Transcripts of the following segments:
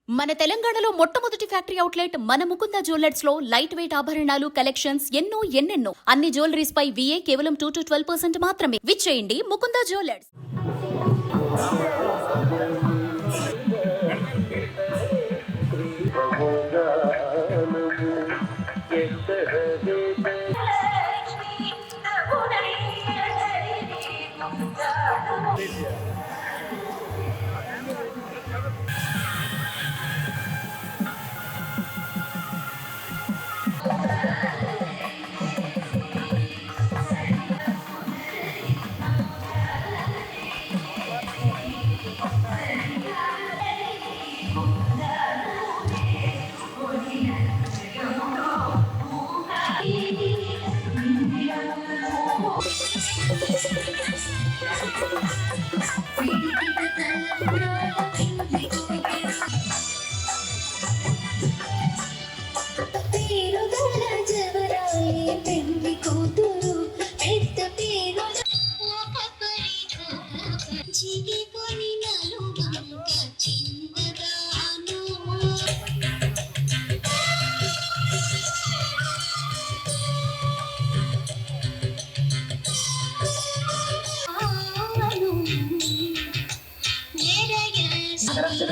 మన తెలంగాణలో మొట్టమొదటి ఫ్యాక్టరీ అవుట్లెట్ మన ముకుంద జ్యువెలర్స్ లో లైట్ వెయిట్ ఆభరణాలు కలెక్షన్స్ ఎన్నెన్నో అన్ని జ్యువెలరీస్ పై VA కేవలం 2 to 12% మాత్రమే. విచ్చేయండి ముకుంద జ్యువెలర్స్.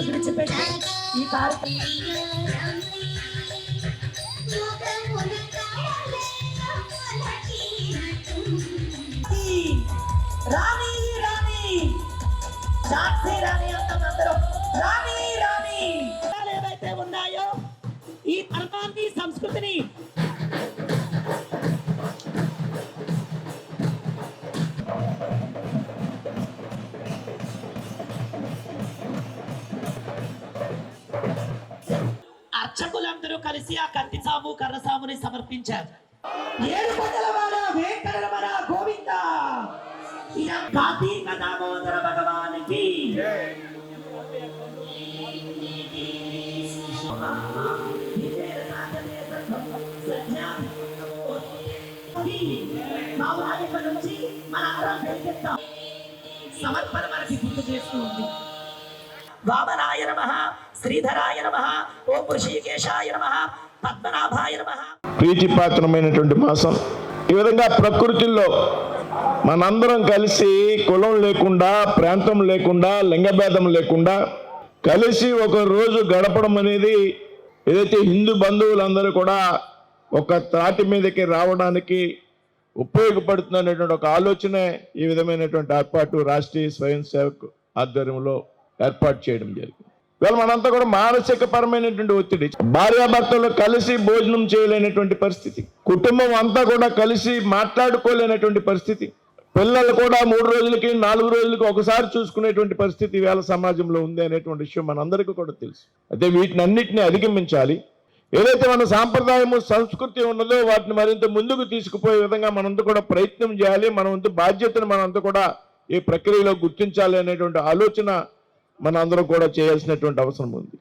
విడిచిపెట్టి ఈ రాణి రాణి ఝాన్సీ రాణి అంతమందరూ రాణి రాణి ఏవైతే ఉన్నాయో ఈ ధర్మాన్ని సంస్కృతిని అర్చకులందరూ కలిసి ఆ కత్తి సాము కర్ర సాముని సమర్పించారు. ఏడు కొండలవాడ వెంకటరమణ గోవింద కార్తీక దామోదర భగవానికి సమర్పణ మనకి గుర్తు చేస్తూ ఉంది. వామనాయ నమః, శ్రీధరాయ నమః, ఓం వృషికేశాయ నమః, పద్మనాభాయ నమః. ప్రీతిపాత్రమైనటువంటి మాసం. ఈ విధంగా ప్రకృతిలో మనందరం కలిసి కులం లేకుండా, ప్రాంతం లేకుండా, లింగభేదం లేకుండా కలిసి ఒక రోజు గడపడం అనేది ఏదైతే హిందూ బంధువులందరూ కూడా ఒక త్రాటి మీదకి రావడానికి ఉపయోగపడుతున్నటువంటి ఒక ఆలోచనే ఈ విధమైనటువంటి ఏర్పాటు రాష్ట్రీయ స్వయం సేవక్ ఆధ్వర్యంలో ఏర్పాటు చేయడం జరిగింది. ఇవాళ మనంతా కూడా మానసిక పరమైనటువంటి ఒత్తిడి, భార్యాభర్తలు కలిసి భోజనం చేయలేనటువంటి పరిస్థితి, కుటుంబం అంతా కూడా కలిసి మాట్లాడుకోలేనటువంటి పరిస్థితి, పిల్లలు కూడా 3 రోజులకి 4 రోజులకి ఒకసారి చూసుకునేటువంటి పరిస్థితి వేళ సమాజంలో ఉంది అనేటువంటి విషయం మనందరికీ కూడా తెలుసు. అయితే వీటిని అన్నిటిని అధిగమించాలి. ఏదైతే మన సాంప్రదాయము సంస్కృతి ఉన్నదో వాటిని మరింత ముందుకు తీసుకుపోయే విధంగా మనంతా కూడా ప్రయత్నం చేయాలి. మన వంతు బాధ్యతను మనంతా కూడా ఈ ప్రక్రియలో గుర్తించాలి అనేటువంటి ఆలోచన మన అందరం కూడా చేయాల్సినటువంటి అవసరం ఉంది.